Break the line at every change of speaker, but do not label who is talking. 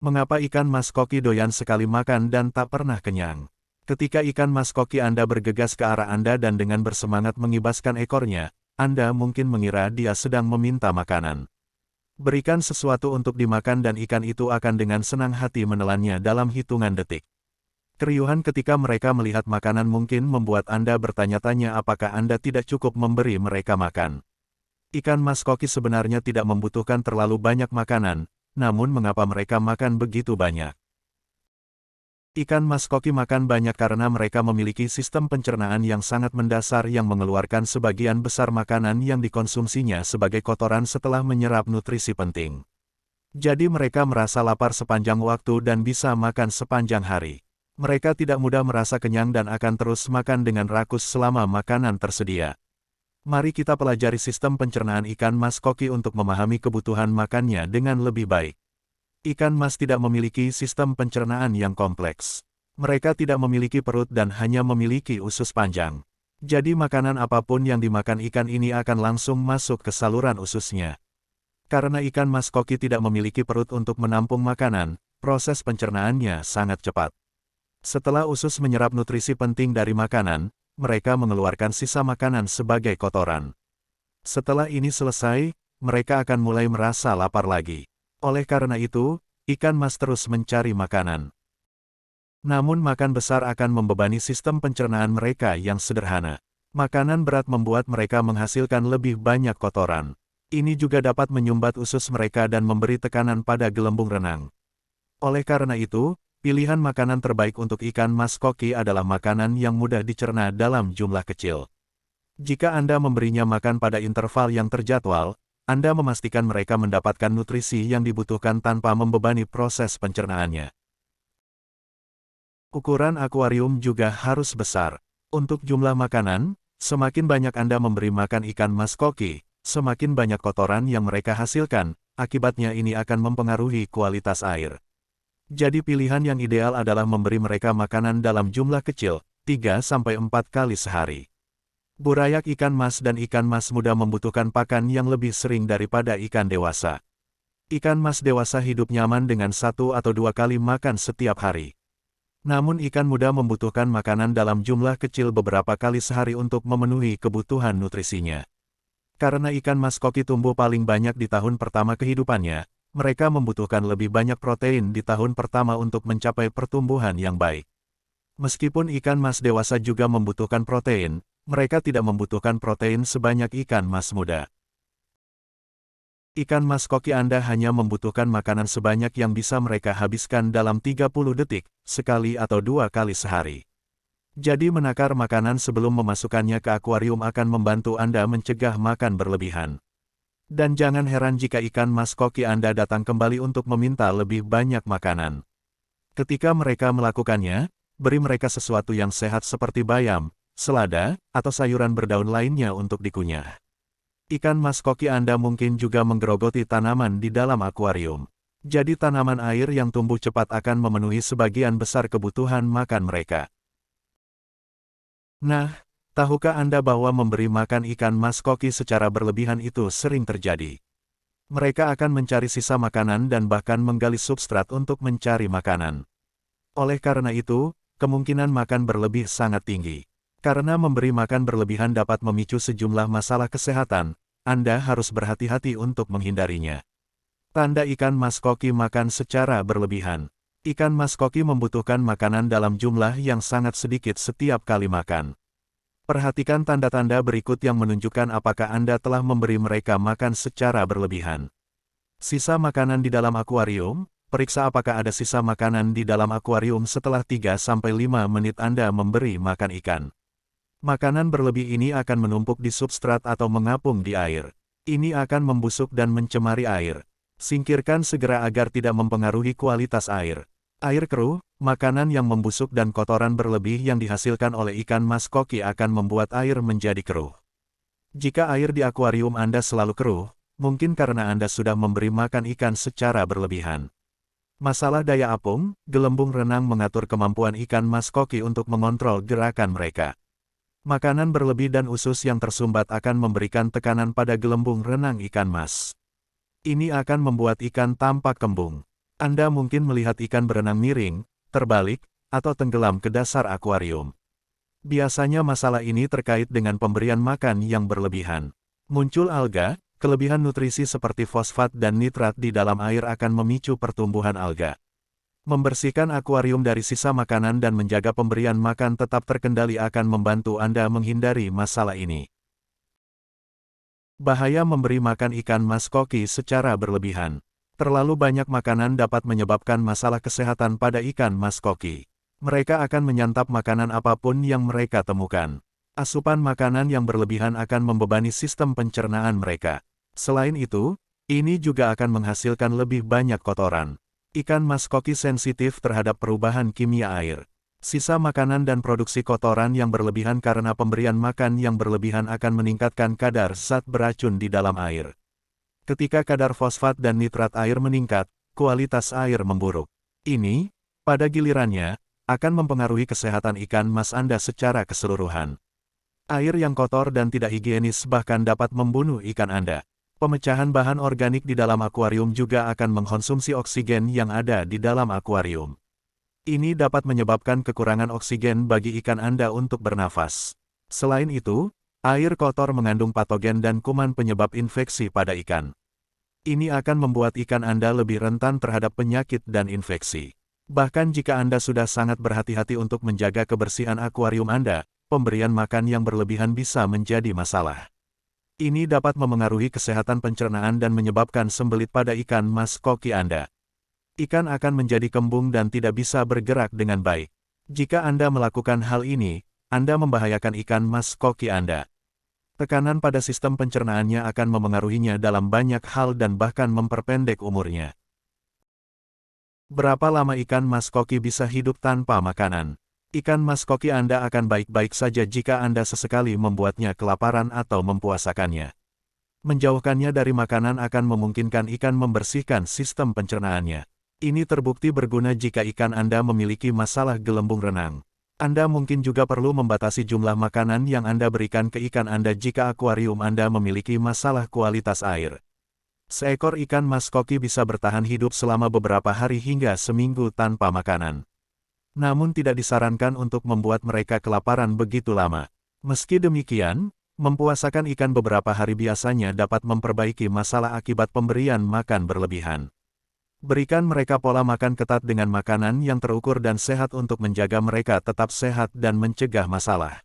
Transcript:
Mengapa ikan mas koki doyan sekali makan dan tak pernah kenyang? Ketika ikan mas koki Anda bergegas ke arah Anda dan dengan bersemangat mengibaskan ekornya, Anda mungkin mengira dia sedang meminta makanan. Berikan sesuatu untuk dimakan dan ikan itu akan dengan senang hati menelannya dalam hitungan detik. Keriuhan ketika mereka melihat makanan mungkin membuat Anda bertanya-tanya apakah Anda tidak cukup memberi mereka makan. Ikan mas koki sebenarnya tidak membutuhkan terlalu banyak makanan, namun mengapa mereka makan begitu banyak? Ikan mas koki makan banyak karena mereka memiliki sistem pencernaan yang sangat mendasar yang mengeluarkan sebagian besar makanan yang dikonsumsinya sebagai kotoran setelah menyerap nutrisi penting. Jadi mereka merasa lapar sepanjang waktu dan bisa makan sepanjang hari. Mereka tidak mudah merasa kenyang dan akan terus makan dengan rakus selama makanan tersedia. Mari kita pelajari sistem pencernaan ikan mas koki untuk memahami kebutuhan makannya dengan lebih baik. Ikan mas tidak memiliki sistem pencernaan yang kompleks. Mereka tidak memiliki perut dan hanya memiliki usus panjang. Jadi makanan apapun yang dimakan ikan ini akan langsung masuk ke saluran ususnya. Karena ikan mas koki tidak memiliki perut untuk menampung makanan, proses pencernaannya sangat cepat. Setelah usus menyerap nutrisi penting dari makanan, mereka mengeluarkan sisa makanan sebagai kotoran. Setelah ini selesai, mereka akan mulai merasa lapar lagi. Oleh karena itu, ikan mas terus mencari makanan. Namun makan besar akan membebani sistem pencernaan mereka yang sederhana. Makanan berat membuat mereka menghasilkan lebih banyak kotoran. Ini juga dapat menyumbat usus mereka dan memberi tekanan pada gelembung renang. Oleh karena itu, pilihan makanan terbaik untuk ikan mas koki adalah makanan yang mudah dicerna dalam jumlah kecil. Jika Anda memberinya makan pada interval yang terjadwal, Anda memastikan mereka mendapatkan nutrisi yang dibutuhkan tanpa membebani proses pencernaannya. Ukuran akuarium juga harus besar. Untuk jumlah makanan, semakin banyak Anda memberi makan ikan mas koki, semakin banyak kotoran yang mereka hasilkan, akibatnya ini akan mempengaruhi kualitas air. Jadi pilihan yang ideal adalah memberi mereka makanan dalam jumlah kecil, 3-4 kali sehari. Burayak ikan mas dan ikan mas muda membutuhkan pakan yang lebih sering daripada ikan dewasa. Ikan mas dewasa hidup nyaman dengan 1 atau 2 kali makan setiap hari. Namun ikan muda membutuhkan makanan dalam jumlah kecil beberapa kali sehari untuk memenuhi kebutuhan nutrisinya. Karena ikan mas koki tumbuh paling banyak di tahun pertama kehidupannya, mereka membutuhkan lebih banyak protein di tahun pertama untuk mencapai pertumbuhan yang baik. Meskipun ikan mas dewasa juga membutuhkan protein, mereka tidak membutuhkan protein sebanyak ikan mas muda. Ikan mas koki Anda hanya membutuhkan makanan sebanyak yang bisa mereka habiskan dalam 30 detik, sekali atau 2 kali sehari. Jadi menakar makanan sebelum memasukkannya ke akuarium akan membantu Anda mencegah makan berlebihan. Dan jangan heran jika ikan mas koki Anda datang kembali untuk meminta lebih banyak makanan. Ketika mereka melakukannya, beri mereka sesuatu yang sehat seperti bayam, selada, atau sayuran berdaun lainnya untuk dikunyah. Ikan mas koki Anda mungkin juga menggerogoti tanaman di dalam akuarium. Jadi tanaman air yang tumbuh cepat akan memenuhi sebagian besar kebutuhan makan mereka. Nah, tahukah Anda bahwa memberi makan ikan mas koki secara berlebihan itu sering terjadi? Mereka akan mencari sisa makanan dan bahkan menggali substrat untuk mencari makanan. Oleh karena itu, kemungkinan makan berlebih sangat tinggi. Karena memberi makan berlebihan dapat memicu sejumlah masalah kesehatan, Anda harus berhati-hati untuk menghindarinya. Tanda ikan mas koki makan secara berlebihan. Ikan mas koki membutuhkan makanan dalam jumlah yang sangat sedikit setiap kali makan. Perhatikan tanda-tanda berikut yang menunjukkan apakah Anda telah memberi mereka makan secara berlebihan. Sisa makanan di dalam akuarium, periksa apakah ada sisa makanan di dalam akuarium setelah 3-5 menit Anda memberi makan ikan. Makanan berlebih ini akan menumpuk di substrat atau mengapung di air. Ini akan membusuk dan mencemari air. Singkirkan segera agar tidak mempengaruhi kualitas air. Air keruh, makanan yang membusuk dan kotoran berlebih yang dihasilkan oleh ikan mas koki akan membuat air menjadi keruh. Jika air di akuarium Anda selalu keruh, mungkin karena Anda sudah memberi makan ikan secara berlebihan. Masalah daya apung, gelembung renang mengatur kemampuan ikan mas koki untuk mengontrol gerakan mereka. Makanan berlebih dan usus yang tersumbat akan memberikan tekanan pada gelembung renang ikan mas. Ini akan membuat ikan tampak kembung. Anda mungkin melihat ikan berenang miring, terbalik, atau tenggelam ke dasar akuarium. Biasanya masalah ini terkait dengan pemberian makan yang berlebihan. Muncul alga, kelebihan nutrisi seperti fosfat dan nitrat di dalam air akan memicu pertumbuhan alga. Membersihkan akuarium dari sisa makanan dan menjaga pemberian makan tetap terkendali akan membantu Anda menghindari masalah ini. Bahaya memberi makan ikan mas koki secara berlebihan. Terlalu banyak makanan dapat menyebabkan masalah kesehatan pada ikan mas koki. Mereka akan menyantap makanan apapun yang mereka temukan. Asupan makanan yang berlebihan akan membebani sistem pencernaan mereka. Selain itu, ini juga akan menghasilkan lebih banyak kotoran. Ikan mas koki sensitif terhadap perubahan kimia air. Sisa makanan dan produksi kotoran yang berlebihan karena pemberian makan yang berlebihan akan meningkatkan kadar zat beracun di dalam air. Ketika kadar fosfat dan nitrat air meningkat, kualitas air memburuk. Ini, pada gilirannya, akan mempengaruhi kesehatan ikan mas Anda secara keseluruhan. Air yang kotor dan tidak higienis bahkan dapat membunuh ikan Anda. Pemecahan bahan organik di dalam akuarium juga akan mengkonsumsi oksigen yang ada di dalam akuarium. Ini dapat menyebabkan kekurangan oksigen bagi ikan Anda untuk bernafas. Selain itu, air kotor mengandung patogen dan kuman penyebab infeksi pada ikan. Ini akan membuat ikan Anda lebih rentan terhadap penyakit dan infeksi. Bahkan jika Anda sudah sangat berhati-hati untuk menjaga kebersihan akuarium Anda, pemberian makan yang berlebihan bisa menjadi masalah. Ini dapat memengaruhi kesehatan pencernaan dan menyebabkan sembelit pada ikan mas koki Anda. Ikan akan menjadi kembung dan tidak bisa bergerak dengan baik. Jika Anda melakukan hal ini, Anda membahayakan ikan mas koki Anda. Tekanan pada sistem pencernaannya akan memengaruhinya dalam banyak hal dan bahkan memperpendek umurnya. Berapa lama ikan mas koki bisa hidup tanpa makanan? Ikan mas koki Anda akan baik-baik saja jika Anda sesekali membuatnya kelaparan atau mempuasakannya. Menjauhkannya dari makanan akan memungkinkan ikan membersihkan sistem pencernaannya. Ini terbukti berguna jika ikan Anda memiliki masalah gelembung renang. Anda mungkin juga perlu membatasi jumlah makanan yang Anda berikan ke ikan Anda jika akuarium Anda memiliki masalah kualitas air. Seekor ikan mas koki bisa bertahan hidup selama beberapa hari hingga seminggu tanpa makanan. Namun tidak disarankan untuk membuat mereka kelaparan begitu lama. Meski demikian, mempuasakan ikan beberapa hari biasanya dapat memperbaiki masalah akibat pemberian makan berlebihan. Berikan mereka pola makan ketat dengan makanan yang terukur dan sehat untuk menjaga mereka tetap sehat dan mencegah masalah.